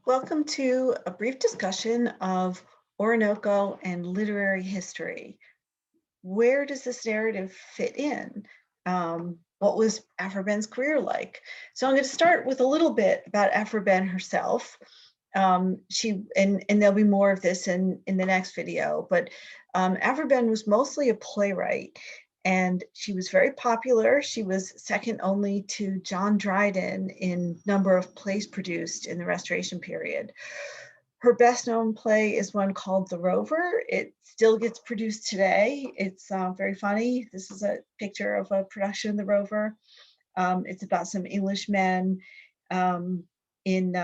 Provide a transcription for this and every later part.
Welcome to a brief discussion of Oroonoko and literary history. Where does this narrative fit in? What was Aphra career like? So I'm going to start with a little bit about Aphra herself. And there'll be more of this in the next video, but Aphra was mostly a playwright, and she was very popular. She was second only to John Dryden in number of plays produced in the Restoration period. Her best known play is one called The Rover. It still gets produced today. It's very funny. This is a picture of a production of The Rover. It's about some Englishmen um, in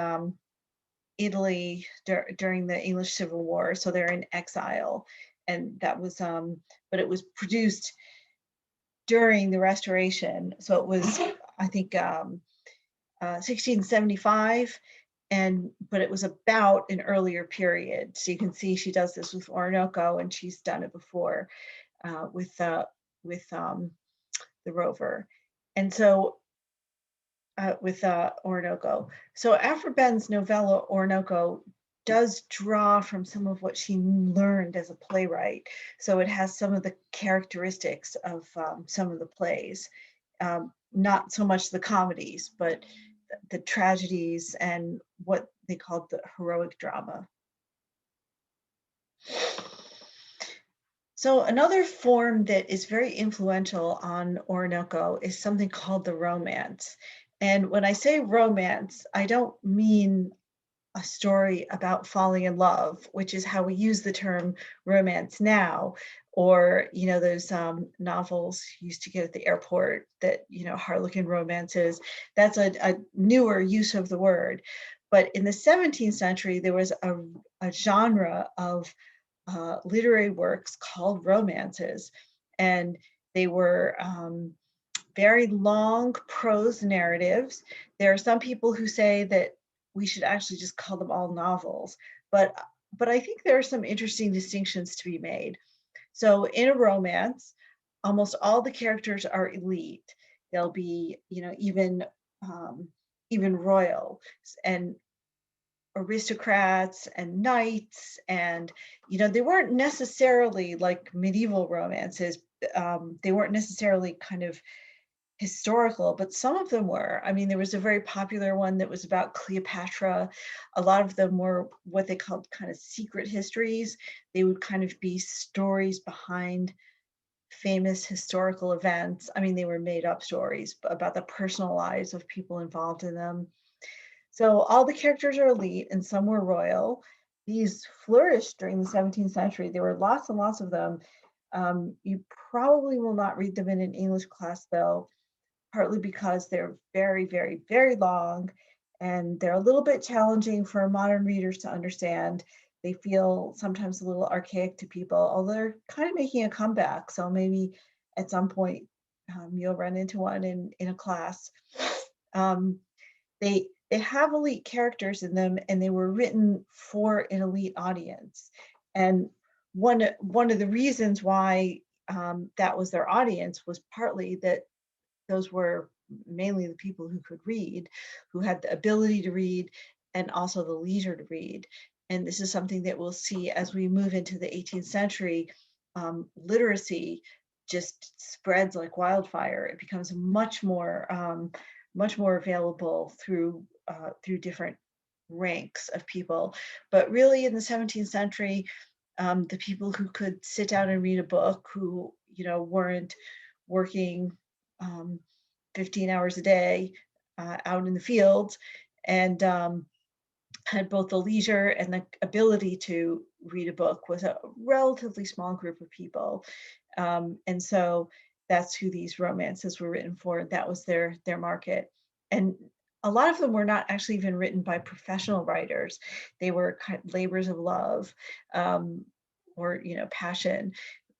Italy during the English Civil War. So they're in exile. And that was, but it was produced during the Restoration. So it was, I think, 1675, but it was about an earlier period. So you can see she does this with Oroonoko, and she's done it before with the Rover, and so with Oroonoko. So Aphra novella Oroonoko does draw from some of what she learned as a playwright. So it has some of the characteristics of some of the plays, not so much the comedies, but the tragedies and what they called the heroic drama. So another form that is very influential on Oroonoko is something called the romance. And when I say romance, I don't mean a story about falling in love, which is how we use the term romance now, or those novels you used to get at the airport that Harlequin romances. That's a newer use of the word. But in the 17th century, there was a genre of literary works called romances, and they were very long prose narratives. There are some people who say that we should actually just call them all novels, but I think there are some interesting distinctions to be made. So in a romance, almost all the characters are elite. They'll be, even royal and aristocrats and knights, and they weren't necessarily like medieval romances. They weren't necessarily kind of historical, but some of them were. I mean, there was a very popular one that was about Cleopatra. A lot of them were what they called kind of secret histories. They would kind of be stories behind famous historical events. I mean, they were made up stories about the personal lives of people involved in them. So all the characters are elite and some were royal. These flourished during the 17th century. There were lots and lots of them. You probably will not read them in an English class, though, partly because they're very, very, very long, and they're a little bit challenging for modern readers to understand. They feel sometimes a little archaic to people, although they're kind of making a comeback. So maybe at some point you'll run into one in a class. Um, they have elite characters in them, and they were written for an elite audience. And one of the reasons why that was their audience was partly that those were mainly the people who could read, who had the ability to read, and also the leisure to read. And this is something that we'll see as we move into the 18th century. Literacy just spreads like wildfire. It becomes much more available through different ranks of people. But really, in the 17th century, the people who could sit down and read a book, who weren't working 15 hours a day out in the fields, and had both the leisure and the ability to read a book, was a relatively small group of people. And so that's who these romances were written for. That was their market. And a lot of them were not actually even written by professional writers. They were kind of labors of love, or passion.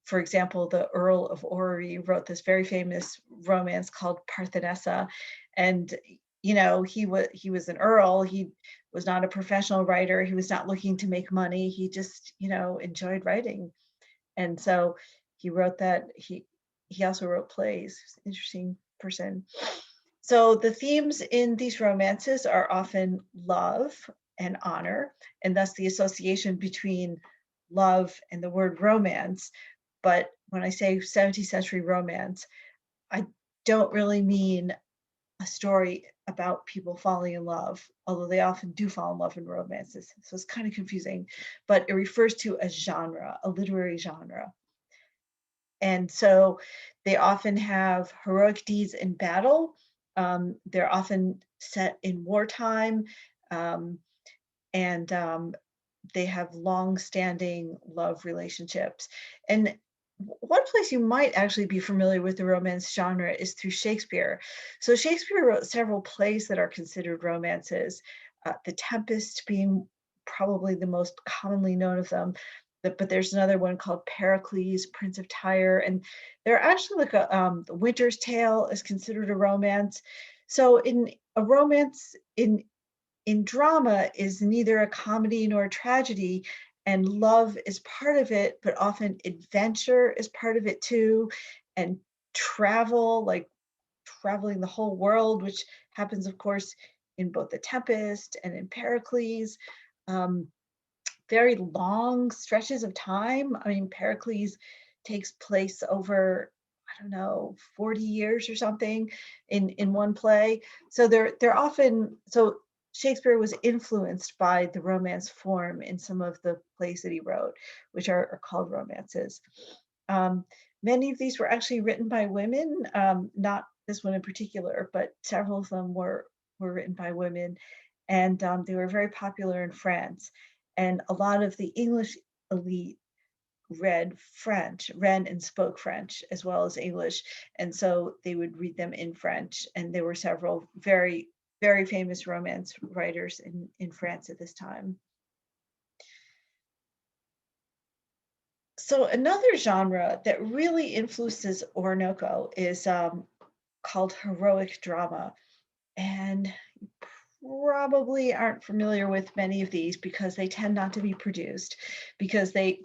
For example, the Earl of Orrery wrote this very famous romance called Parthenessa, and he was an earl. He was not a professional writer. He was not looking to make money. He just enjoyed writing, and so he wrote that. He also wrote plays. Interesting person. So the themes in these romances are often love and honor, and thus the association between love and the word romance. But when I say 17th century romance, I don't really mean a story about people falling in love, although they often do fall in love in romances. So it's kind of confusing, but it refers to a genre, a literary genre. And so they often have heroic deeds in battle. They're often set in wartime, um, and they have long-standing love relationships. And one place you might actually be familiar with the romance genre is through Shakespeare. So Shakespeare wrote several plays that are considered romances, The Tempest being probably the most commonly known of them. But there's another one called Pericles, Prince of Tyre, and they're actually like The Winter's Tale is considered a romance. So in a romance in drama is neither a comedy nor a tragedy, and love is part of it, but often adventure is part of it too, and travel, like traveling the whole world, which happens, of course, in both The Tempest and in Pericles. Um, Very long stretches of time. I mean, Pericles takes place over, I don't know, 40 years or something in one play. So they're often so Shakespeare was influenced by the romance form in some of the plays that he wrote, which are called romances. Um, Many of these were actually written by women, not this one in particular, but several of them were written by women, and they were very popular in France. And a lot of the English elite read and spoke French as well as English, and so they would read them in French. And there were several very famous romance writers in France at this time. So another genre that really influences Oroonoko is called heroic drama. And you probably aren't familiar with many of these because they tend not to be produced, because they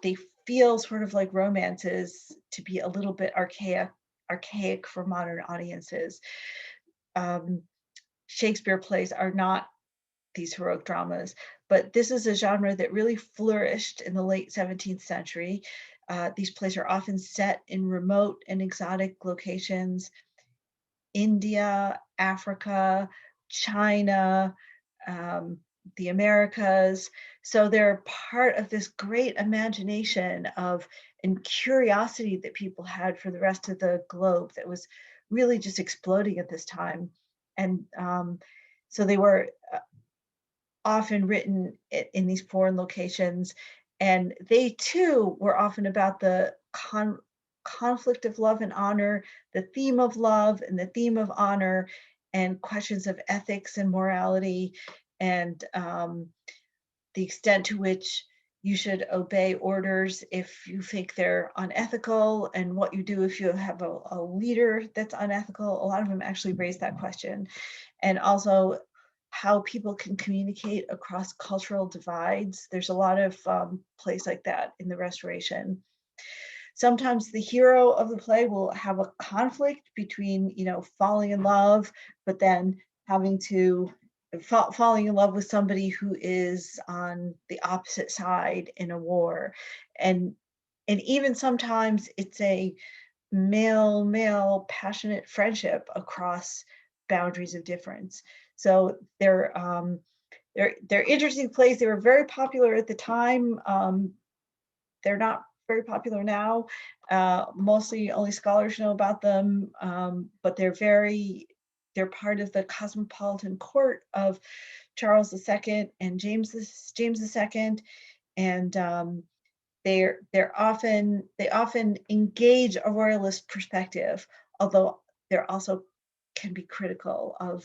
feel sort of like romances to be a little bit archaic for modern audiences. Um, Shakespeare plays are not these heroic dramas, but this is a genre that really flourished in the late 17th century. These plays are often set in remote and exotic locations: India, Africa, China, um, the Americas. So they're part of this great imagination of and curiosity that people had for the rest of the globe that was really just exploding at this time. And so they were often written in these foreign locations, and they too were often about the conflict of love and honor, the theme of love and the theme of honor, and questions of ethics and morality, and the extent to which you should obey orders if you think they're unethical, and what you do if you have a leader that's unethical. A lot of them actually raise that question. And also how people can communicate across cultural divides. There's a lot of plays like that in the Restoration. Sometimes the hero of the play will have a conflict between, falling in love, but then having to falling in love with somebody who is on the opposite side in a war. And even sometimes it's a male passionate friendship across boundaries of difference. So they're interesting plays. They were very popular at the time. They're not very popular now. Mostly only scholars know about them, but they're part of the cosmopolitan court of Charles II and James II, and they often engage a royalist perspective, although they're also can be critical of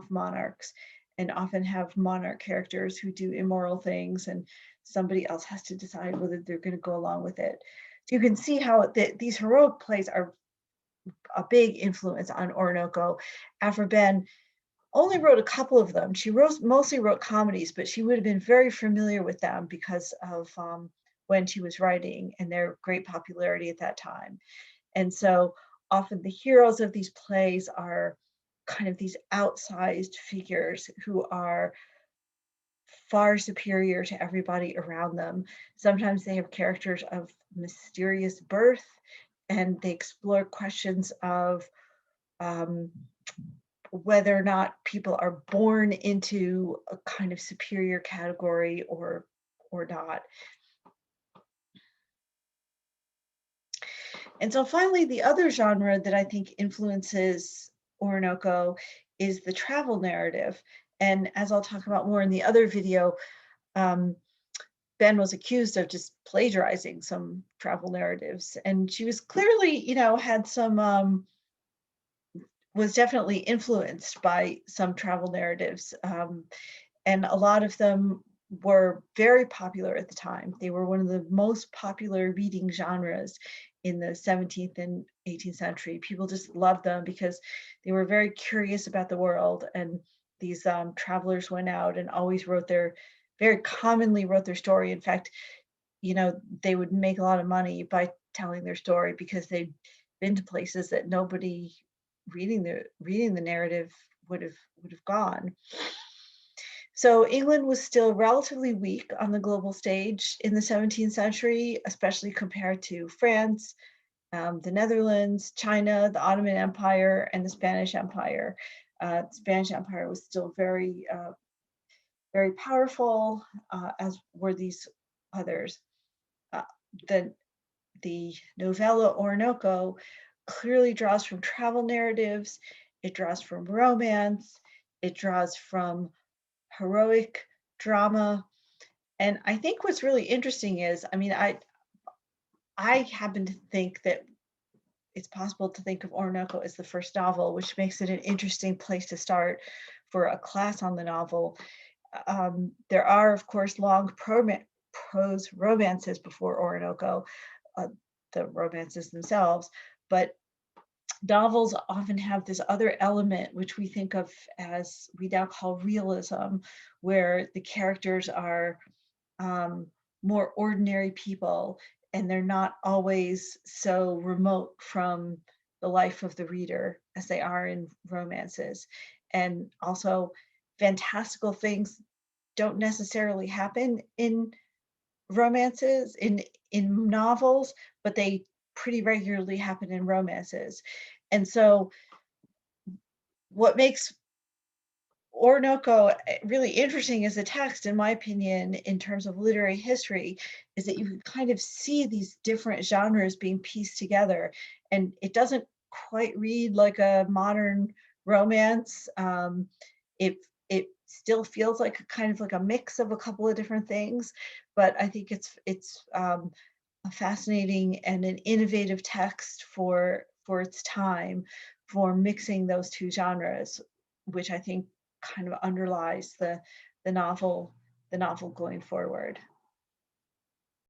monarchs, and often have monarch characters who do immoral things, and somebody else has to decide whether they're going to go along with it. So you can see how these heroic plays are a big influence on Oroonoko. Aphra Behn only wrote a couple of them. She mostly wrote comedies, but she would have been very familiar with them because of when she was writing and their great popularity at that time. And so often the heroes of these plays are kind of these outsized figures who are far superior to everybody around them. Sometimes they have characters of mysterious birth, and they explore questions of um, whether or not people are born into a kind of superior category or not. And so finally, the other genre that I think influences Orinoco is the travel narrative. And as I'll talk about more in the other video, um, Ben was accused of just plagiarizing some travel narratives, and she was clearly, had some was definitely influenced by some travel narratives, and a lot of them were very popular at the time. They were one of the most popular reading genres in the 17th and 18th century. People just loved them because they were very curious about the world, and these travelers went out and always very commonly wrote their story. In fact, they would make a lot of money by telling their story because they'd been to places that nobody reading the narrative would have gone. So England was still relatively weak on the global stage in the 17th century, especially compared to France, the Netherlands, China, the Ottoman Empire, and the Spanish Empire. The Spanish Empire was still very powerful, as were these others. Uh, the the novella Oroonoko clearly draws from travel narratives. It draws from romance. It draws from heroic drama. And I think what's really interesting is, I mean, I happen to think that it's possible to think of Oroonoko as the first novel, which makes it an interesting place to start for a class on the novel. There are, of course, long prose romances before Oroonoko, uh, the romances themselves, but novels often have this other element, which we think of as we now call realism, where the characters are um, more ordinary people, and they're not always so remote from the life of the reader as they are in romances. And also, fantastical things don't necessarily happen in romances, in novels, but they pretty regularly happen in romances. And so, what makes Orinoco really interesting as a text, in my opinion, in terms of literary history, is that you can kind of see these different genres being pieced together, and it doesn't quite read like a modern romance. It still feels like a kind of like a mix of a couple of different things, but I think it's a fascinating and an innovative text for its time, for mixing those two genres, which I think kind of underlies the novel going forward.